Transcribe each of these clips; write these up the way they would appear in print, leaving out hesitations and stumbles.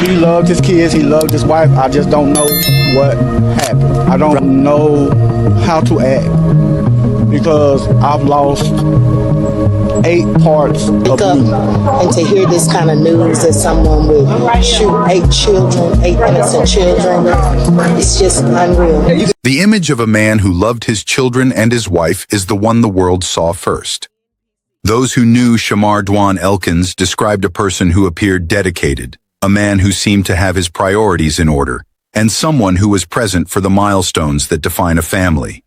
He loved his kids, he loved his wife. I just don't know what happened. I don't know how to act because I've lost 8 parts of me. And to hear this kind of news that someone would shoot 8 children, 8 innocent children, it's just unreal. The image of a man who loved his children and his wife is the one the world saw first. Those who knew Shamar Elkins described a person who appeared dedicated, a man who seemed to have his priorities in order, and someone who was present for the milestones that define a family.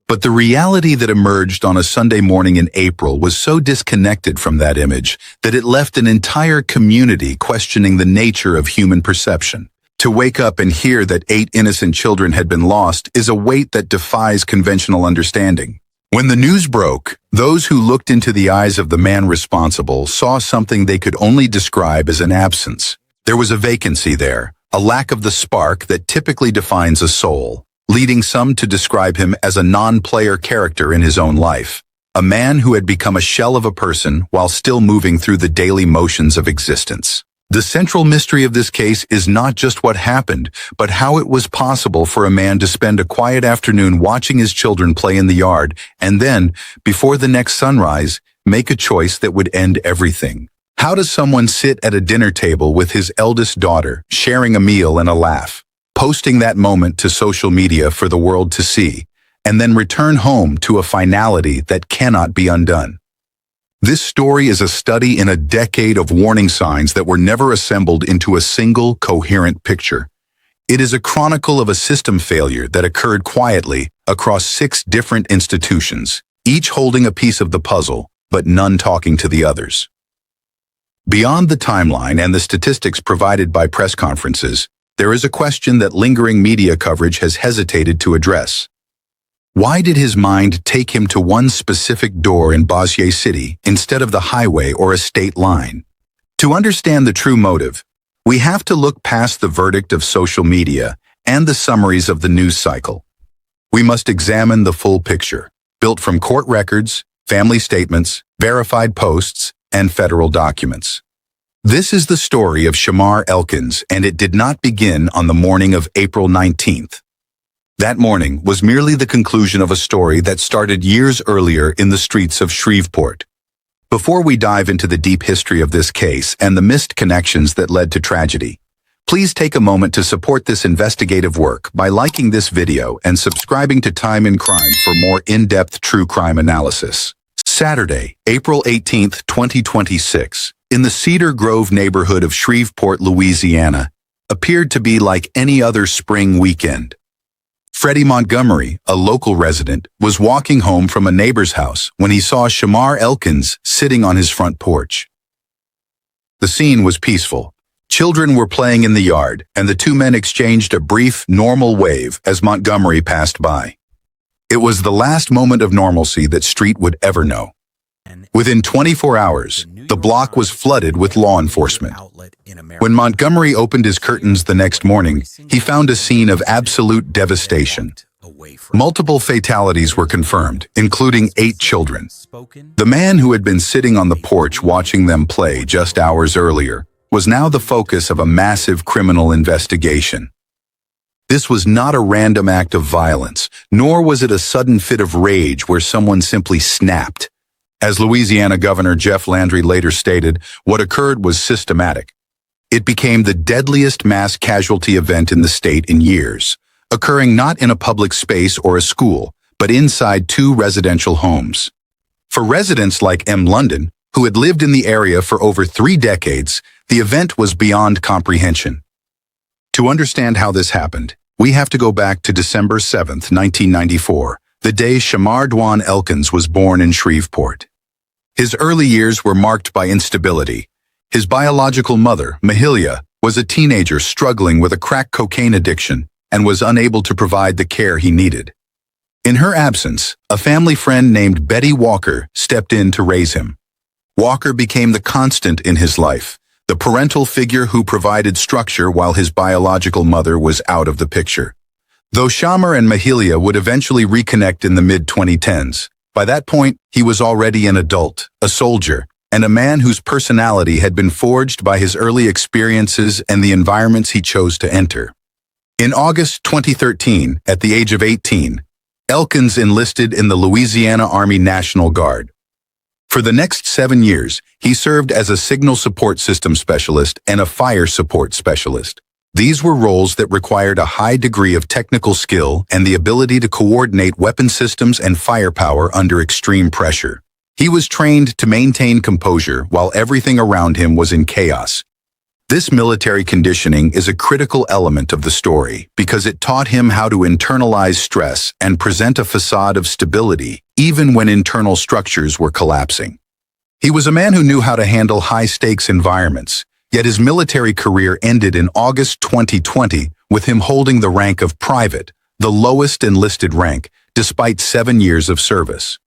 But the reality that emerged on a Sunday morning in April was so disconnected from that image that it left an entire community questioning the nature of human perception. To wake up and hear that 8 innocent children had been lost is a weight that defies conventional understanding. When the news broke, those who looked into the eyes of the man responsible saw something they could only describe as an absence. There was a vacancy there, a lack of the spark that typically defines a soul, leading some to describe him as a non-player character in his own life, a man who had become a shell of a person while still moving through the daily motions of existence. The central mystery of this case is not just what happened, but how it was possible for a man to spend a quiet afternoon watching his children play in the yard and then, before the next sunrise, make a choice that would end everything. How does someone sit at a dinner table with his eldest daughter, sharing a meal and a laugh, posting that moment to social media for the world to see, and then return home to a finality that cannot be undone? This story is a study in a decade of warning signs that were never assembled into a single, coherent picture. It is a chronicle of a system failure that occurred quietly across 6 different institutions, each holding a piece of the puzzle, but none talking to the others. Beyond the timeline and the statistics provided by press conferences, there is a question that lingering media coverage has hesitated to address. Why did his mind take him to one specific door in Bossier City instead of the highway or a state line? To understand the true motive, we have to look past the verdict of social media and the summaries of the news cycle. We must examine the full picture, built from court records, family statements, verified posts, and federal documents. This is the story of Shamar Elkins, and it did not begin on the morning of April 19th. That morning was merely the conclusion of a story that started years earlier in the streets of Shreveport. Before we dive into the deep history of this case and the missed connections that led to tragedy, please take a moment to support this investigative work by liking this video and subscribing to Time in Crime for more in-depth true crime analysis. Saturday, April 18th, 2026, in the Cedar Grove neighborhood of Shreveport, Louisiana, appeared to be like any other spring weekend. Freddie Montgomery, a local resident, was walking home from a neighbor's house when he saw Shamar Elkins sitting on his front porch. The scene was peaceful. Children were playing in the yard, and the 2 men exchanged a brief, normal wave as Montgomery passed by. It was the last moment of normalcy that Street would ever know. Within 24 hours, the block was flooded with law enforcement. When Montgomery opened his curtains the next morning, he found a scene of absolute devastation. Multiple fatalities were confirmed, including 8 children. The man who had been sitting on the porch watching them play just hours earlier was now the focus of a massive criminal investigation. This was not a random act of violence, nor was it a sudden fit of rage where someone simply snapped. As Louisiana Governor Jeff Landry later stated, what occurred was systematic. It became the deadliest mass casualty event in the state in years, occurring not in a public space or a school, but inside 2 residential homes. For residents like M. London, who had lived in the area for over 3 decades, the event was beyond comprehension. To understand how this happened, we have to go back to December 7, 1994, the day Shamar Elkins was born in Shreveport. His early years were marked by instability. His biological mother, Mahalia, was a teenager struggling with a crack cocaine addiction and was unable to provide the care he needed. In her absence, a family friend named Betty Walker stepped in to raise him. Walker became the constant in his life, the parental figure who provided structure while his biological mother was out of the picture. Though Shamar and Mahalia would eventually reconnect in the mid-2010s, By that point, he was already an adult, a soldier, and a man whose personality had been forged by his early experiences and the environments he chose to enter. In August 2013, at the age of 18, Elkins enlisted in the Louisiana Army National Guard. For the next 7 years, he served as a signal support system specialist and a fire support specialist. These were roles that required a high degree of technical skill and the ability to coordinate weapon systems and firepower under extreme pressure. He was trained to maintain composure while everything around him was in chaos. This military conditioning is a critical element of the story because it taught him how to internalize stress and present a facade of stability even when internal structures were collapsing. He was a man who knew how to handle high-stakes environments, yet his military career ended in August 2020 with him holding the rank of private, the lowest enlisted rank, despite 7 years of service.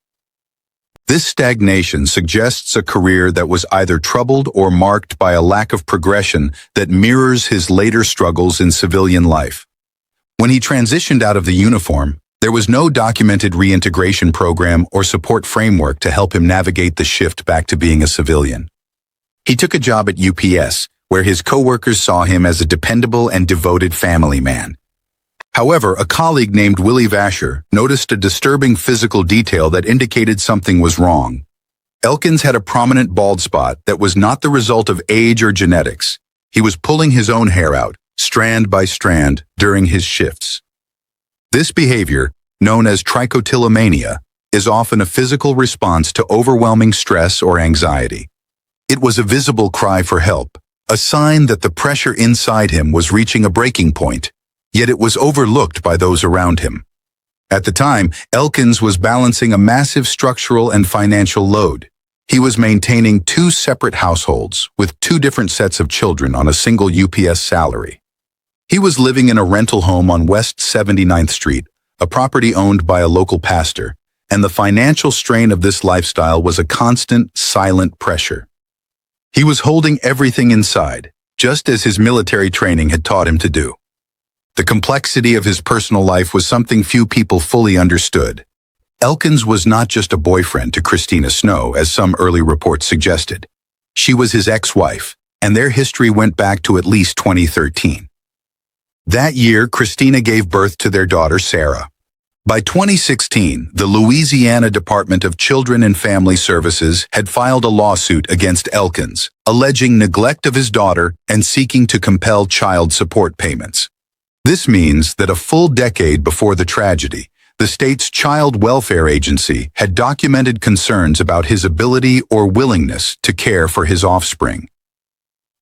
This stagnation suggests a career that was either troubled or marked by a lack of progression that mirrors his later struggles in civilian life. When he transitioned out of the uniform, there was no documented reintegration program or support framework to help him navigate the shift back to being a civilian. He took a job at UPS, where his coworkers saw him as a dependable and devoted family man. However, a colleague named Willie Vasher noticed a disturbing physical detail that indicated something was wrong. Elkins had a prominent bald spot that was not the result of age or genetics. He was pulling his own hair out, strand by strand, during his shifts. This behavior, known as trichotillomania, is often a physical response to overwhelming stress or anxiety. It was a visible cry for help, a sign that the pressure inside him was reaching a breaking point. Yet it was overlooked by those around him. At the time, Elkins was balancing a massive structural and financial load. He was maintaining 2 separate households with 2 different sets of children on a single UPS salary. He was living in a rental home on West 79th Street, a property owned by a local pastor, and the financial strain of this lifestyle was a constant, silent pressure. He was holding everything inside, just as his military training had taught him to do. The complexity of his personal life was something few people fully understood. Elkins was not just a boyfriend to Christina Snow, as some early reports suggested. She was his ex-wife, and their history went back to at least 2013. That year, Christina gave birth to their daughter, Sarah. By 2016, the Louisiana Department of Children and Family Services had filed a lawsuit against Elkins, alleging neglect of his daughter and seeking to compel child support payments. This means that a full decade before the tragedy, the state's child welfare agency had documented concerns about his ability or willingness to care for his offspring.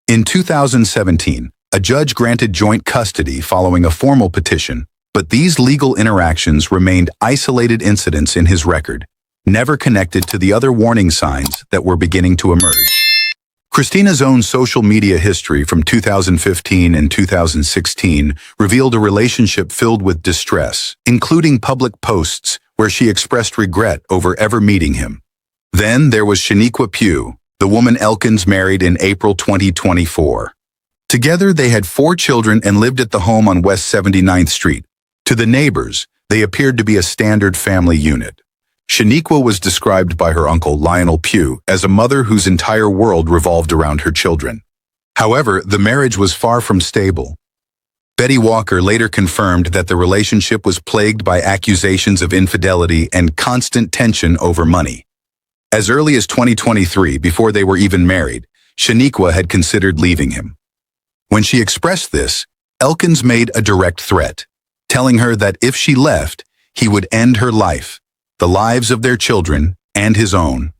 In 2017, a judge granted joint custody following a formal petition, but these legal interactions remained isolated incidents in his record, never connected to the other warning signs that were beginning to emerge. Christina's own social media history from 2015 and 2016 revealed a relationship filled with distress, including public posts where she expressed regret over ever meeting him. Then there was Shaniqua Pugh, the woman Elkins married in April 2024. Together they had 4 children and lived at the home on West 79th Street. To the neighbors, they appeared to be a standard family unit. Shaniqua was described by her uncle Lionel Pugh as a mother whose entire world revolved around her children. However, the marriage was far from stable. Betty Walker later confirmed that the relationship was plagued by accusations of infidelity and constant tension over money. As early as 2023, before they were even married, Shaniqua had considered leaving him. When she expressed this, Elkins made a direct threat, telling her that if she left, he would end her life, the lives of their children, and his own.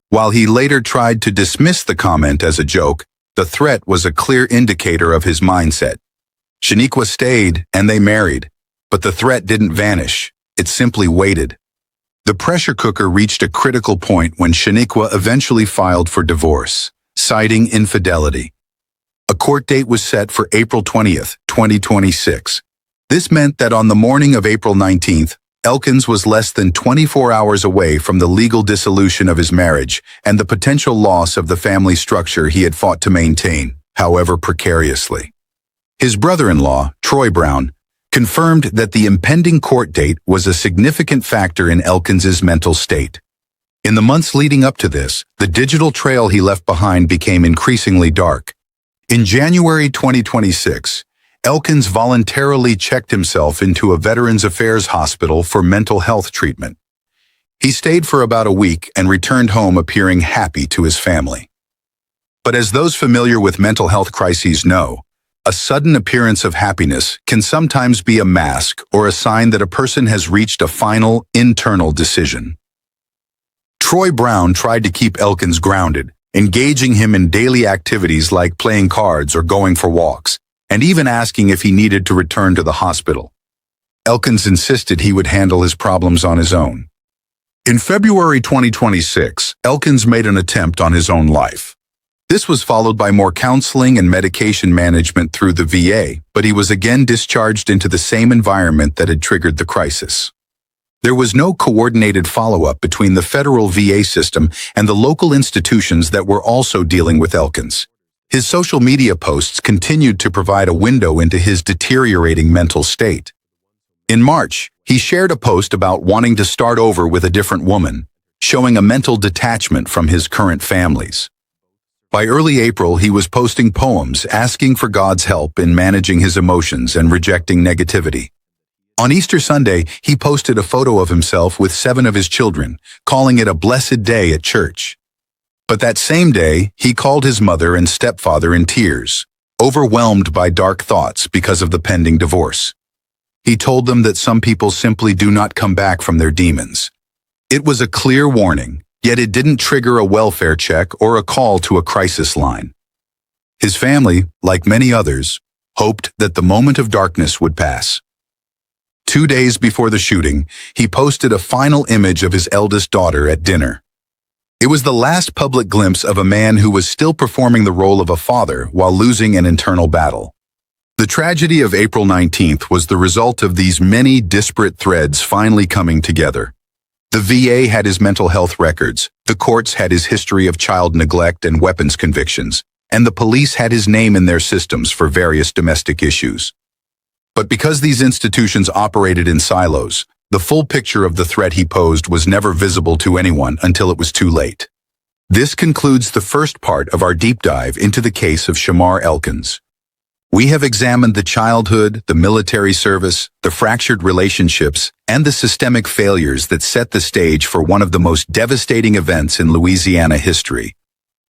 While he later tried to dismiss the comment as a joke, the threat was a clear indicator of his mindset. Shaniqua stayed, and they married, but the threat didn't vanish, it simply waited. The pressure cooker reached a critical point when Shaniqua eventually filed for divorce, citing infidelity. A court date was set for April 20th, 2026. This meant that on the morning of April 19th, Elkins was less than 24 hours away from the legal dissolution of his marriage and the potential loss of the family structure he had fought to maintain, however precariously. His brother-in-law, Troy Brown, confirmed that the impending court date was a significant factor in Elkins's mental state. In the months leading up to this, the digital trail he left behind became increasingly dark. In January 2026, Elkins voluntarily checked himself into a Veterans Affairs hospital for mental health treatment. He stayed for about a week and returned home appearing happy to his family. But as those familiar with mental health crises know, a sudden appearance of happiness can sometimes be a mask or a sign that a person has reached a final, internal decision. Troy Brown tried to keep Elkins grounded, engaging him in daily activities like playing cards or going for walks, and even asking if he needed to return to the hospital. Elkins insisted he would handle his problems on his own. In February 2026, Elkins made an attempt on his own life. This was followed by more counseling and medication management through the VA, but he was again discharged into the same environment that had triggered the crisis. There was no coordinated follow-up between the federal VA system and the local institutions that were also dealing with Elkins. His social media posts continued to provide a window into his deteriorating mental state. In March, he shared a post about wanting to start over with a different woman, showing a mental detachment from his current families. By early April, he was posting poems asking for God's help in managing his emotions and rejecting negativity. On Easter Sunday, he posted a photo of himself with 7 of his children, calling it a blessed day at church. But that same day, he called his mother and stepfather in tears, overwhelmed by dark thoughts because of the pending divorce. He told them that some people simply do not come back from their demons. It was a clear warning, yet it didn't trigger a welfare check or a call to a crisis line. His family, like many others, hoped that the moment of darkness would pass. 2 days before the shooting, he posted a final image of his eldest daughter at dinner. It was the last public glimpse of a man who was still performing the role of a father while losing an internal battle. The tragedy of April 19th was the result of these many disparate threads finally coming together. The VA had his mental health records, the courts had his history of child neglect and weapons convictions, and the police had his name in their systems for various domestic issues. But because these institutions operated in silos, the full picture of the threat he posed was never visible to anyone until it was too late. This concludes the first part of our deep dive into the case of Shamar Elkins. We have examined the childhood, the military service, the fractured relationships, and the systemic failures that set the stage for one of the most devastating events in Louisiana history.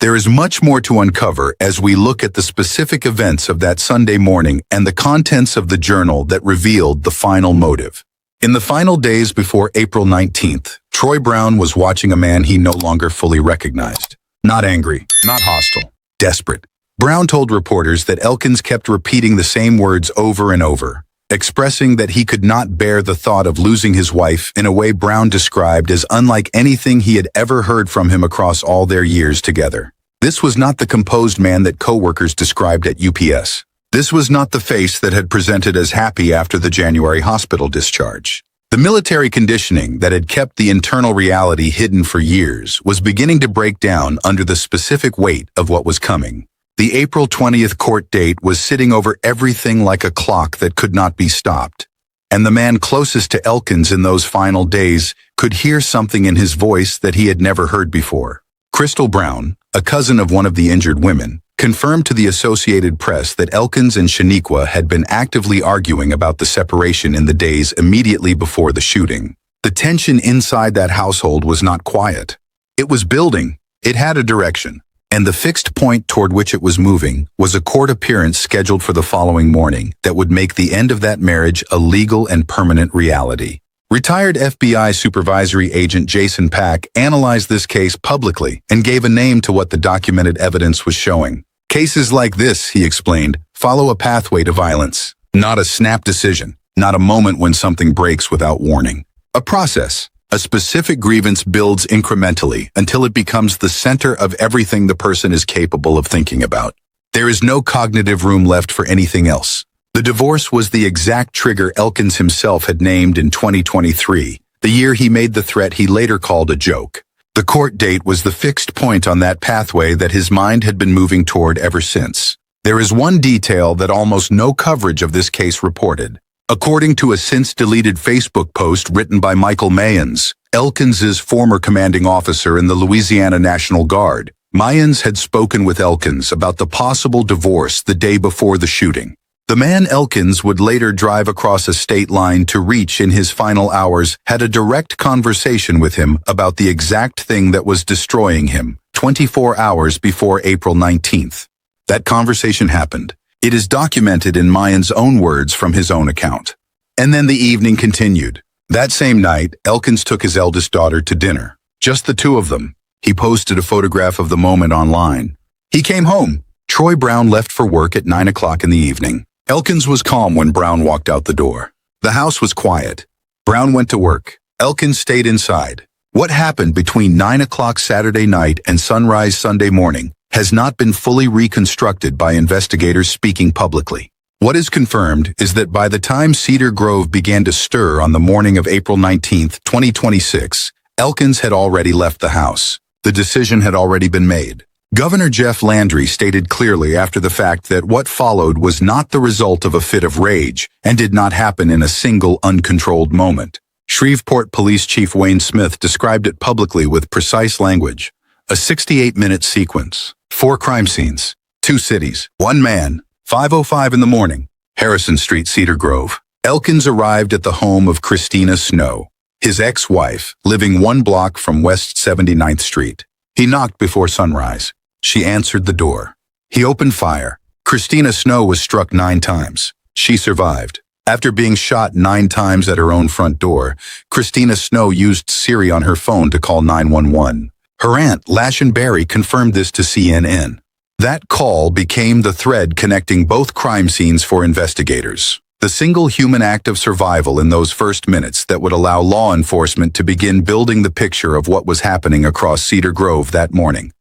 There is much more to uncover as we look at the specific events of that Sunday morning and the contents of the journal that revealed the final motive. In the final days before April 19th, Troy Brown was watching a man he no longer fully recognized. Not angry, not hostile, desperate. Brown told reporters that Elkins kept repeating the same words over and over, expressing that he could not bear the thought of losing his wife in a way Brown described as unlike anything he had ever heard from him across all their years together. This was not the composed man that co-workers described at UPS. This was not the face that had presented as happy after the January hospital discharge. The military conditioning that had kept the internal reality hidden for years was beginning to break down under the specific weight of what was coming. The April 20th court date was sitting over everything like a clock that could not be stopped. And the man closest to Elkins in those final days could hear something in his voice that he had never heard before. Crystal Brown, a cousin of one of the injured women, confirmed to the Associated Press that Elkins and Shaniqua had been actively arguing about the separation in the days immediately before the shooting. The tension inside that household was not quiet. It was building. It had a direction. And the fixed point toward which it was moving was a court appearance scheduled for the following morning that would make the end of that marriage a legal and permanent reality. Retired FBI supervisory agent Jason Pack analyzed this case publicly and gave a name to what the documented evidence was showing. Cases like this, he explained, follow a pathway to violence, not a snap decision, not a moment when something breaks without warning. A process. A specific grievance builds incrementally until it becomes the center of everything the person is capable of thinking about. There is no cognitive room left for anything else. The divorce was the exact trigger Elkins himself had named in 2023, the year he made the threat he later called a joke. The court date was the fixed point on that pathway that his mind had been moving toward ever since. There is one detail that almost no coverage of this case reported. According to a since-deleted Facebook post written by Michael Mayans, Elkins's former commanding officer in the Louisiana National Guard, Mayans had spoken with Elkins about the possible divorce the day before the shooting. The man Elkins would later drive across a state line to reach in his final hours had a direct conversation with him about the exact thing that was destroying him 24 hours before April 19th. That conversation happened. It is documented in Mayans' own words from his own account. And then the evening continued. That same night, Elkins took his eldest daughter to dinner. Just the two of them. He posted a photograph of the moment online. He came home. Troy Brown left for work at 9 o'clock in the evening. Elkins was calm when Brown walked out the door. The house was quiet. Brown went to work. Elkins stayed inside. What happened between 9 o'clock Saturday night and sunrise Sunday morning has not been fully reconstructed by investigators speaking publicly. What is confirmed is that by the time Cedar Grove began to stir on the morning of April 19, 2026, Elkins had already left the house. The decision had already been made. Governor Jeff Landry stated clearly after the fact that what followed was not the result of a fit of rage and did not happen in a single uncontrolled moment. Shreveport Police Chief Wayne Smith described it publicly with precise language. A 68-minute sequence, 4 crime scenes, 2 cities, 1 man, 5:05 in the morning, Harrison Street, Cedar Grove. Elkins arrived at the home of Christina Snow, his ex-wife, living 1 block from West 79th Street. He knocked before sunrise. She answered the door. He opened fire. Christina Snow was struck 9 times. She survived. After being shot 9 times at her own front door, Christina Snow used Siri on her phone to call 911. Her aunt, Lashin Berry, confirmed this to CNN. That call became the thread connecting both crime scenes for investigators. The single human act of survival in those first minutes that would allow law enforcement to begin building the picture of what was happening across Cedar Grove that morning.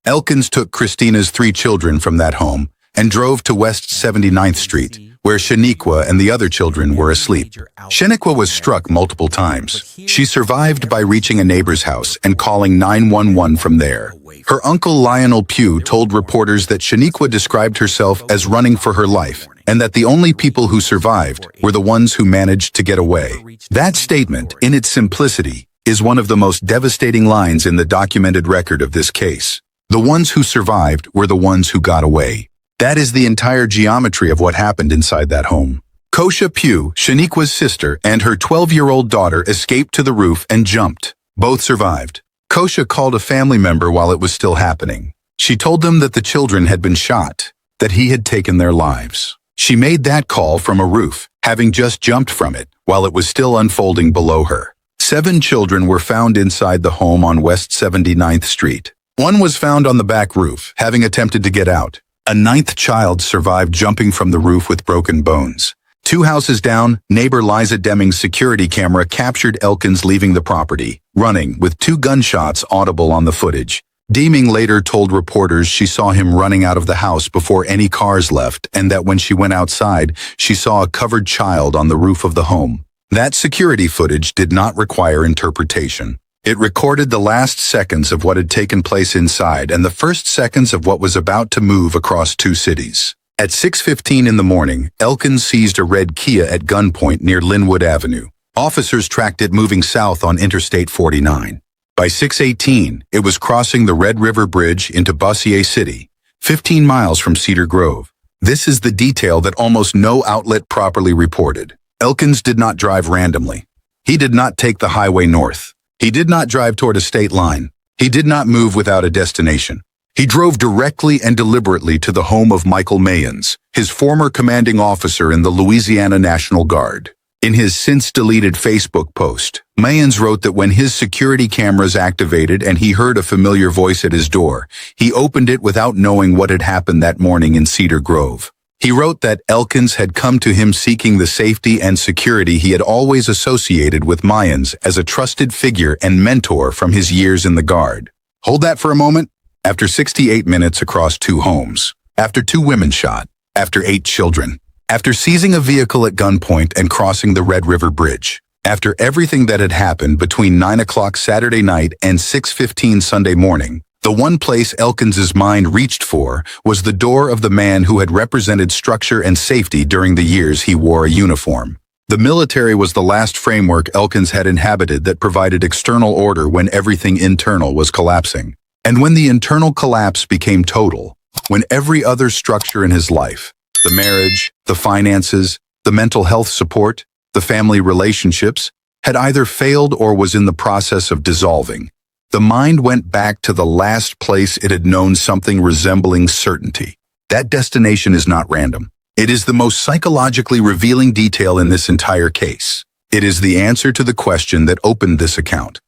Elkins took Christina's 3 children from that home and drove to West 79th Street, where Shaniqua and the other children were asleep. Shaniqua was struck multiple times. She survived by reaching a neighbor's house and calling 911 from there. Her uncle Lionel Pugh told reporters that Shaniqua described herself as running for her life and that the only people who survived were the ones who managed to get away. That statement, in its simplicity, is one of the most devastating lines in the documented record of this case. The ones who survived were the ones who got away. That is the entire geometry of what happened inside that home. Kosha Pugh, Shaniqua's sister, and her 12-year-old daughter escaped to the roof and jumped. Both survived. Kosha called a family member while it was still happening. She told them that the children had been shot, that he had taken their lives. She made that call from a roof, having just jumped from it, while it was still unfolding below her. 7 children were found inside the home on West 79th Street. 1 was found on the back roof, having attempted to get out. A 9th child survived jumping from the roof with broken bones. 2 houses down, neighbor Liza Deming's security camera captured Elkins leaving the property, running, with 2 gunshots audible on the footage. Deming later told reporters she saw him running out of the house before any cars left and that when she went outside, she saw a covered child on the roof of the home. That security footage did not require interpretation. It recorded the last seconds of what had taken place inside and the first seconds of what was about to move across 2 cities. At 6:15 in the morning, Elkins seized a red Kia at gunpoint near Linwood Avenue. Officers tracked it moving south on Interstate 49. By 6:18, it was crossing the Red River Bridge into Bossier City, 15 miles from Cedar Grove. This is the detail that almost no outlet properly reported. Elkins did not drive randomly. He did not take the highway north. He did not drive toward a state line. He did not move without a destination. He drove directly and deliberately to the home of Michael Mayans, his former commanding officer in the Louisiana National Guard. In his since-deleted Facebook post, Mayans wrote that when his security cameras activated and he heard a familiar voice at his door, he opened it without knowing what had happened that morning in Cedar Grove. He wrote that Elkins had come to him seeking the safety and security he had always associated with Mayans as a trusted figure and mentor from his years in the Guard. Hold that for a moment. After 68 minutes across 2 homes, after 2 women shot, after 8 children, after seizing a vehicle at gunpoint and crossing the Red River Bridge, after everything that had happened between 9 o'clock Saturday night and 6:15 Sunday morning, The one place Elkins's mind reached for was the door of the man who had represented structure and safety during the years he wore a uniform. The military was the last framework Elkins had inhabited that provided external order when everything internal was collapsing. And when the internal collapse became total, when every other structure in his life, the marriage, the finances, the mental health support, the family relationships, had either failed or was in the process of dissolving, the mind went back to the last place it had known something resembling certainty. That destination is not random. It is the most psychologically revealing detail in this entire case. It is the answer to the question that opened this account.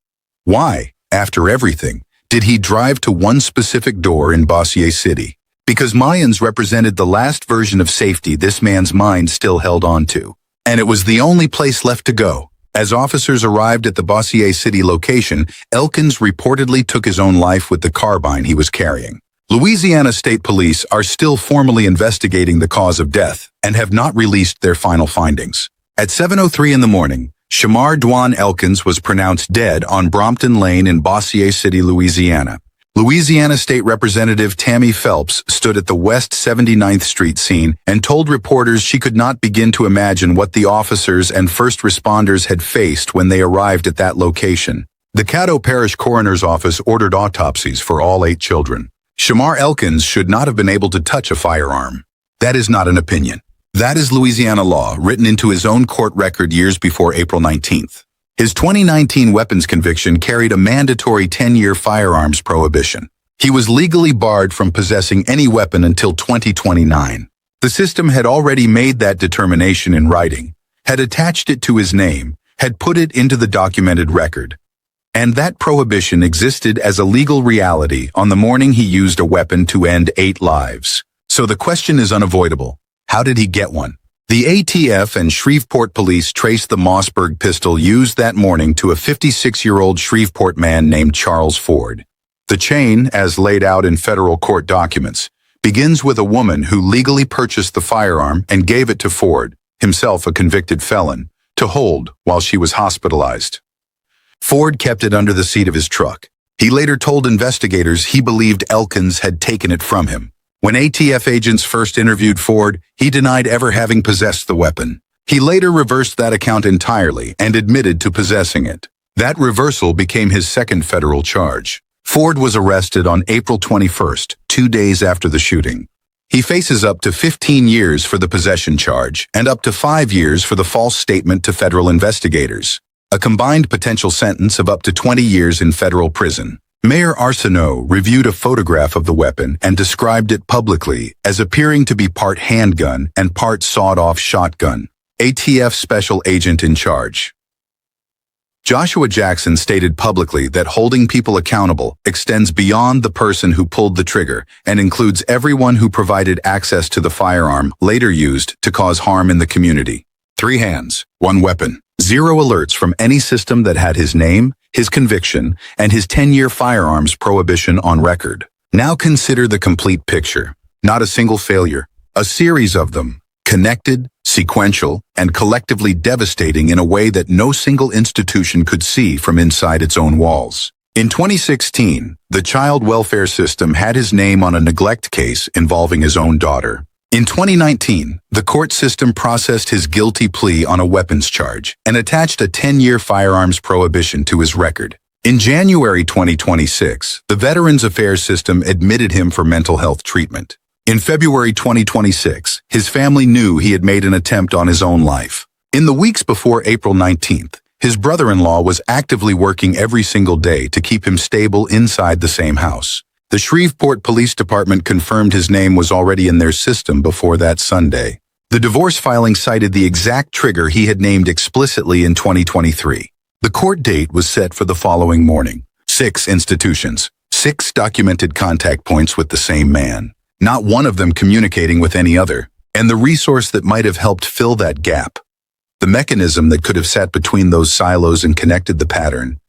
Why, after everything, did he drive to one specific door in Bossier City? Because Mayans represented the last version of safety this man's mind still held on to. And it was the only place left to go. As officers arrived at the Bossier City location, Elkins reportedly took his own life with the carbine he was carrying. Louisiana State Police are still formally investigating the cause of death and have not released their final findings. At 7:03 in the morning, Shamar Elkins was pronounced dead on Brompton Lane in Bossier City, Louisiana. Louisiana State Representative Tammy Phelps stood at the West 79th Street scene and told reporters she could not begin to imagine what the officers and first responders had faced when they arrived at that location. The Caddo Parish Coroner's Office ordered autopsies for all 8 children. Shamar Elkins should not have been able to touch a firearm. That is not an opinion. That is Louisiana law, written into his own court record years before April 19th. His 2019 weapons conviction carried a mandatory 10-year firearms prohibition. He was legally barred from possessing any weapon until 2029. The system had already made that determination in writing, had attached it to his name, had put it into the documented record. And that prohibition existed as a legal reality on the morning he used a weapon to end 8 lives. So the question is unavoidable. How did he get one? The ATF and Shreveport police traced the Mossberg pistol used that morning to a 56-year-old Shreveport man named Charles Ford. The chain, as laid out in federal court documents, begins with a woman who legally purchased the firearm and gave it to Ford, himself a convicted felon, to hold while she was hospitalized. Ford kept it under the seat of his truck. He later told investigators he believed Elkins had taken it from him. When ATF agents first interviewed Ford, he denied ever having possessed the weapon. He later reversed that account entirely and admitted to possessing it. That reversal became his second federal charge. Ford was arrested on April 21st, 2 days after the shooting. He faces up to 15 years for the possession charge and up to 5 years for the false statement to federal investigators. A combined potential sentence of up to 20 years in federal prison. Mayor Arsenault reviewed a photograph of the weapon and described it publicly as appearing to be part handgun and part sawed-off shotgun. ATF Special Agent in charge Joshua Jackson stated publicly that holding people accountable extends beyond the person who pulled the trigger and includes everyone who provided access to the firearm later used to cause harm in the community. 3 hands, 1 weapon. 0 alerts from any system that had his name, his conviction, and his 10-year firearms prohibition on record. Now consider the complete picture. Not a single failure. A series of them, connected, sequential, and collectively devastating in a way that no single institution could see from inside its own walls. In 2016, the child welfare system had his name on a neglect case involving his own daughter. In 2019, the court system processed his guilty plea on a weapons charge and attached a 10-year firearms prohibition to his record. In January 2026, the Veterans Affairs system admitted him for mental health treatment. In February 2026, his family knew he had made an attempt on his own life. In the weeks before April 19th, his brother-in-law was actively working every single day to keep him stable inside the same house. The Shreveport Police Department confirmed his name was already in their system before that Sunday. The divorce filing cited the exact trigger he had named explicitly in 2023. The court date was set for the following morning. 6 institutions, 6 documented contact points with the same man, not one of them communicating with any other, and the resource that might have helped fill that gap, the mechanism that could have sat between those silos and connected the pattern,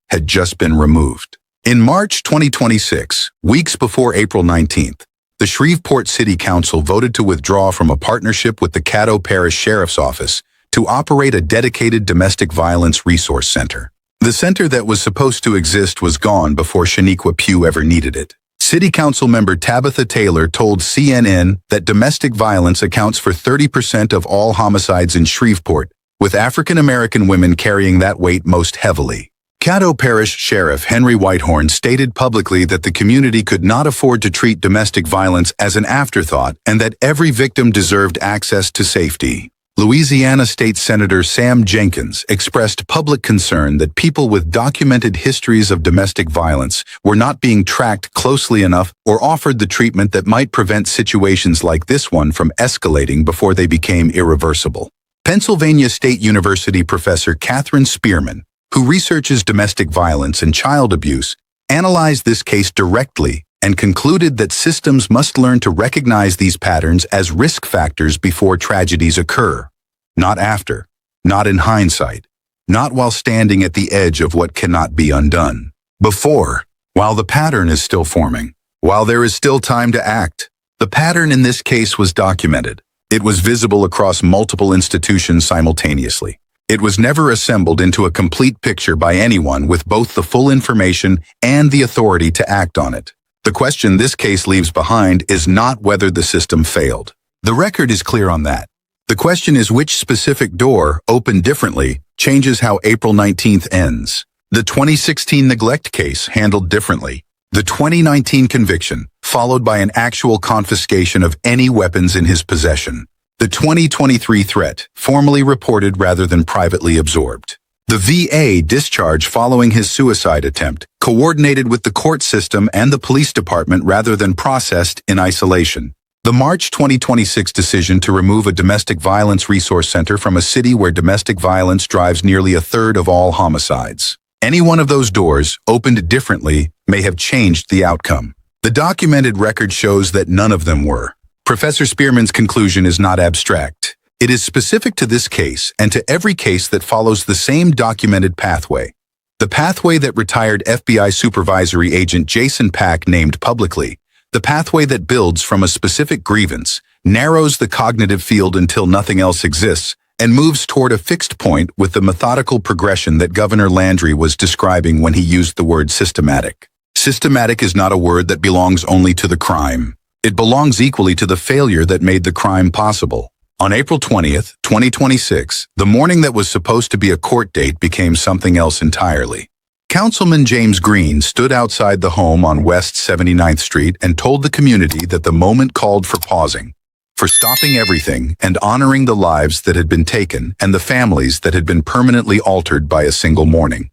had just been removed. In March 2026, weeks before April 19th, the Shreveport City Council voted to withdraw from a partnership with the Caddo Parish Sheriff's Office to operate a dedicated domestic violence resource center. The center that was supposed to exist was gone before Shaniqua Pugh ever needed it. City Council member Tabitha Taylor told CNN that domestic violence accounts for 30% of all homicides in Shreveport, with African American women carrying that weight most heavily. Caddo Parish Sheriff Henry Whitehorn stated publicly that the community could not afford to treat domestic violence as an afterthought and that every victim deserved access to safety. Louisiana State Senator Sam Jenkins expressed public concern that people with documented histories of domestic violence were not being tracked closely enough or offered the treatment that might prevent situations like this one from escalating before they became irreversible. Pennsylvania State University professor Catherine Spearman, who researches domestic violence and child abuse, analyzed this case directly and concluded that systems must learn to recognize these patterns as risk factors before tragedies occur. Not after, not in hindsight, not while standing at the edge of what cannot be undone. Before, while the pattern is still forming, while there is still time to act. The pattern in this case was documented. It was visible across multiple institutions simultaneously. It was never assembled into a complete picture by anyone with both the full information and the authority to act on it. The question this case leaves behind is not whether the system failed. The record is clear on that. The question is which specific door, opened differently, changes how April 19th ends. The 2016 neglect case handled differently. The 2019 conviction, followed by an actual confiscation of any weapons in his possession. The 2023 threat, formally reported rather than privately absorbed. The VA discharge following his suicide attempt, coordinated with the court system and the police department rather than processed in isolation. The March 2026 decision to remove a domestic violence resource center from a city where domestic violence drives nearly a third of all homicides. Any one of those doors, opened differently, may have changed the outcome. The documented record shows that none of them were. Professor Spearman's conclusion is not abstract. It is specific to this case and to every case that follows the same documented pathway. The pathway that retired FBI supervisory agent Jason Pack named publicly. The pathway that builds from a specific grievance, narrows the cognitive field until nothing else exists, and moves toward a fixed point with the methodical progression that Governor Landry was describing when he used the word systematic. Systematic is not a word that belongs only to the crime. It belongs equally to the failure that made the crime possible. On April 20th, 2026, the morning that was supposed to be a court date became something else entirely. Councilman James Green stood outside the home on West 79th Street and told the community that the moment called for pausing, for stopping everything and honoring the lives that had been taken and the families that had been permanently altered by a single morning.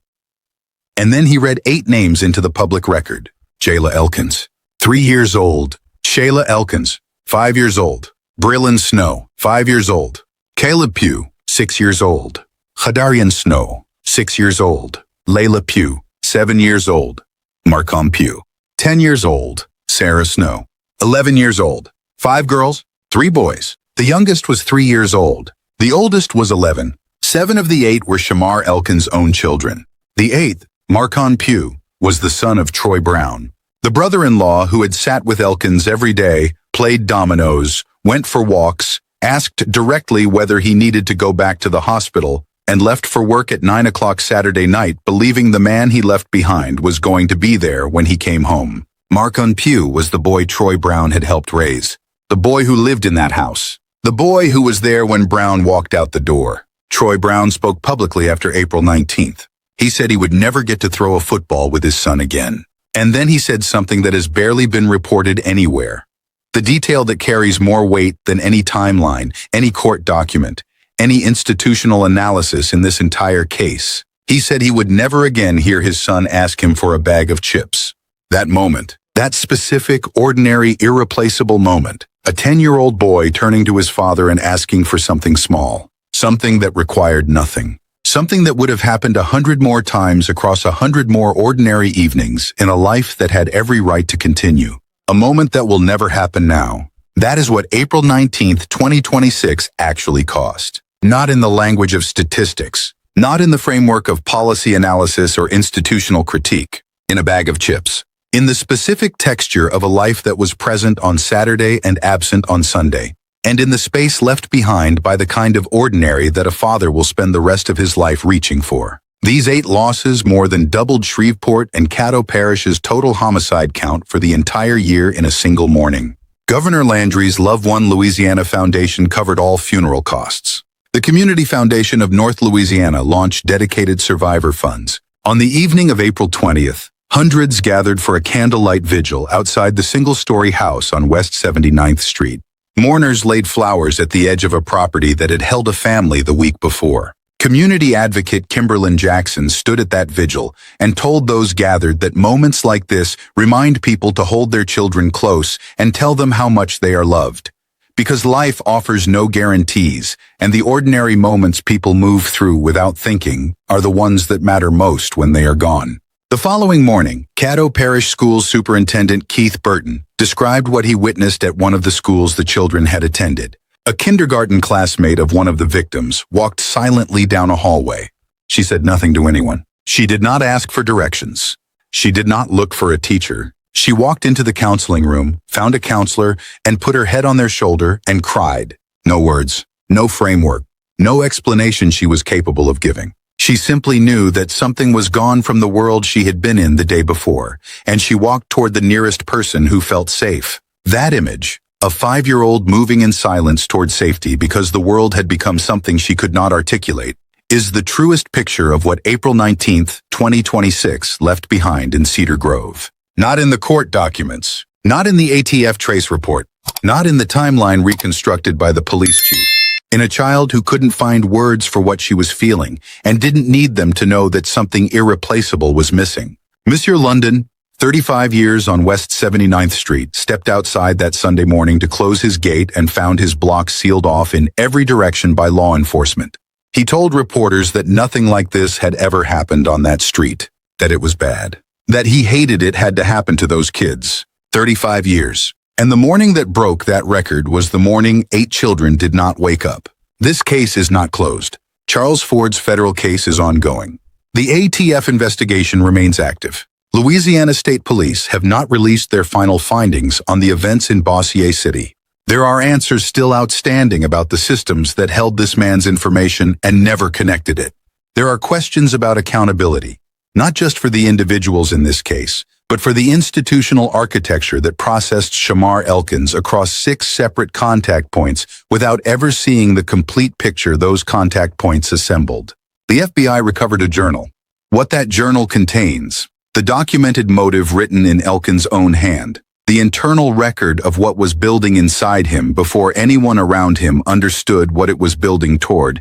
And then he read 8 names into the public record. Jayla Elkins, 3 years old. Shayla Elkins, 5 years old. Brylin Snow, 5 years old. Caleb Pugh, 6 years old. Khadarian Snow, 6 years old. Layla Pugh, 7 years old. Marcom Pugh, 10 years old. Sarah Snow, 11 years old. 5 girls, 3 boys. The youngest was 3 years old. The oldest was 11. 7 of the 8 were Shamar Elkins' own children. The 8th, Marcon Pugh, was the son of Troy Brown, the brother-in-law who had sat with Elkins every day, played dominoes, went for walks, asked directly whether he needed to go back to the hospital, and left for work at 9 o'clock Saturday night, believing the man he left behind was going to be there when he came home. Marcon Pugh was the boy Troy Brown had helped raise, the boy who lived in that house, the boy who was there when Brown walked out the door. Troy Brown spoke publicly after April 19th. He said he would never get to throw a football with his son again. And then he said something that has barely been reported anywhere. The detail that carries more weight than any timeline, any court document, any institutional analysis in this entire case. He said he would never again hear his son ask him for a bag of chips. That moment, that specific, ordinary, irreplaceable moment, a 10-year-old boy turning to his father and asking for something small, something that required nothing. Something that would have happened 100 more times across 100 more ordinary evenings in a life that had every right to continue. A moment that will never happen now. That is what April 19th, 2026 actually cost. Not in the language of statistics, not in the framework of policy analysis or institutional critique, in a bag of chips. In the specific texture of a life that was present on Saturday and absent on Sunday. And in the space left behind by the kind of ordinary that a father will spend the rest of his life reaching for. These 8 losses more than doubled Shreveport and Caddo Parish's total homicide count for the entire year in a single morning. Governor Landry's Love One Louisiana Foundation covered all funeral costs. The Community Foundation of North Louisiana launched dedicated survivor funds. On the evening of April 20th, hundreds gathered for a candlelight vigil outside the single-story house on West 79th Street. Mourners laid flowers at the edge of a property that had held a family the week before. Community advocate Kimberlyn Jackson stood at that vigil and told those gathered that moments like this remind people to hold their children close and tell them how much they are loved. Because life offers no guarantees, and the ordinary moments people move through without thinking are the ones that matter most when they are gone. The following morning, Caddo Parish School Superintendent Keith Burton described what he witnessed at one of the schools the children had attended. A kindergarten classmate of one of the victims walked silently down a hallway. She said nothing to anyone. She did not ask for directions. She did not look for a teacher. She walked into the counseling room, found a counselor, and put her head on their shoulder and cried. No words, no framework, no explanation she was capable of giving. She simply knew that something was gone from the world she had been in the day before, and she walked toward the nearest person who felt safe. That image, a 5-year-old moving in silence toward safety because the world had become something she could not articulate, is the truest picture of what April 19, 2026 left behind in Cedar Grove. Not in the court documents, not in the ATF trace report, not in the timeline reconstructed by the police chief. In a child who couldn't find words for what she was feeling and didn't need them to know that something irreplaceable was missing. Monsieur London, 35 years on West 79th Street, stepped outside that Sunday morning to close his gate and found his block sealed off in every direction by law enforcement. He told reporters that nothing like this had ever happened on that street, that it was bad, that he hated it had to happen to those kids. 35 years. And the morning that broke that record was the morning 8 children did not wake up. This case is not closed. Charles Ford's federal case is ongoing. The ATF investigation remains active. Louisiana State Police have not released their final findings on the events in Bossier City. There are answers still outstanding about the systems that held this man's information and never connected it. There are questions about accountability, not just for the individuals in this case, but for the institutional architecture that processed Shamar Elkins across 6 separate contact points without ever seeing the complete picture those contact points assembled. The FBI recovered a journal. What that journal contains, the documented motive written in Elkins' own hand, the internal record of what was building inside him before anyone around him understood what it was building toward,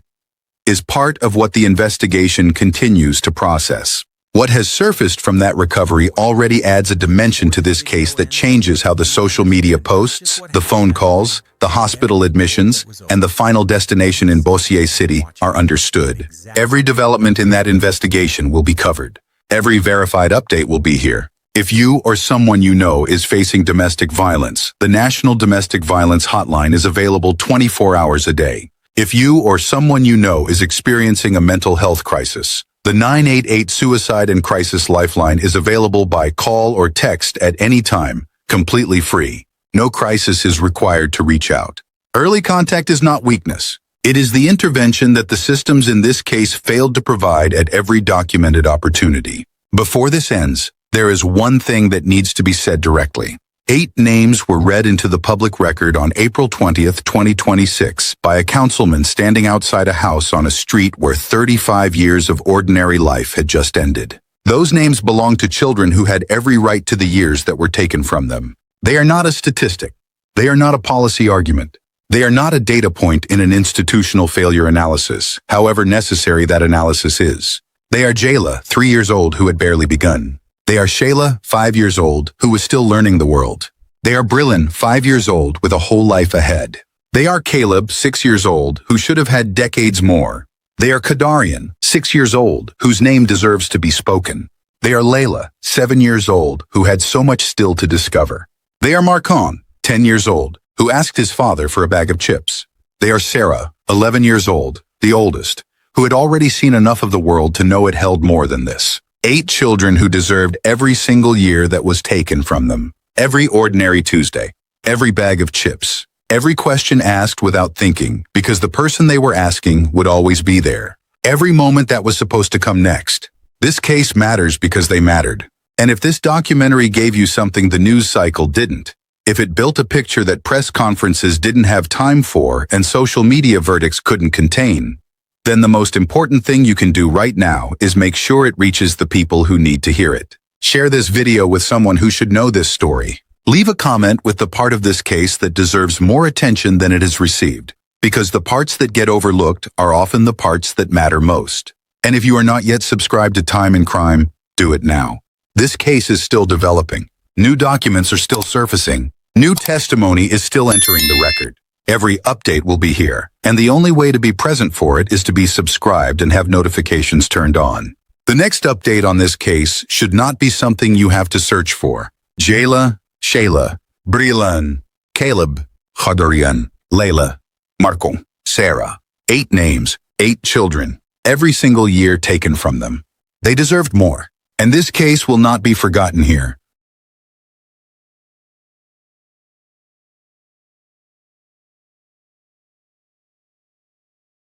is part of what the investigation continues to process. What has surfaced from that recovery already adds a dimension to this case that changes how the social media posts, the phone calls, the hospital admissions, and the final destination in Bossier City are understood. Every development in that investigation will be covered. Every verified update will be here. If you or someone you know is facing domestic violence, the National Domestic Violence Hotline is available 24 hours a day. If you or someone you know is experiencing a mental health crisis, the 988 Suicide and Crisis Lifeline is available by call or text at any time, completely free. No crisis is required to reach out. Early contact is not weakness. It is the intervention that the systems in this case failed to provide at every documented opportunity. Before this ends, there is one thing that needs to be said directly. 8 names were read into the public record on April 20th, 2026 by a councilman standing outside a house on a street where 35 years of ordinary life had just ended. Those names belong to children who had every right to the years that were taken from them. They are not a statistic. They are not a policy argument. They are not a data point in an institutional failure analysis, however necessary that analysis is. They are Jayla, 3 years old, who had barely begun. They are Shayla, 5 years old, who was still learning the world. They are Brillin, 5 years old, with a whole life ahead. They are Caleb, 6 years old, who should have had decades more. They are Kadarian, 6 years old, whose name deserves to be spoken. They are Layla, 7 years old, who had so much still to discover. They are Marcon, 10 years old, who asked his father for a bag of chips. They are Sarah, 11 years old, the oldest, who had already seen enough of the world to know it held more than this. 8 children who deserved every single year that was taken from them. Every ordinary Tuesday. Every bag of chips. Every question asked without thinking, because the person they were asking would always be there. every moment that was supposed to come next. This case matters because they mattered. And if this documentary gave you something the news cycle didn't, if it built a picture that press conferences didn't have time for and social media verdicts couldn't contain, then the most important thing you can do right now is make sure it reaches the people who need to hear it. Share this video with someone who should know this story. Leave a comment with the part of this case that deserves more attention than it has received, because the parts that get overlooked are often the parts that matter most. And if you are not yet subscribed to Time and Crime, do it now. This case is still developing. New documents are still surfacing. New testimony is still entering the record. Every update will be here, and the only way to be present for it is to be subscribed and have notifications turned on. The next update on this case should not be something you have to search for. Jayla, Shayla, Brilan, Caleb, Khadarian, Layla, Marco, Sarah. 8 names, 8 children, every single year taken from them. They deserved more, and this case will not be forgotten here.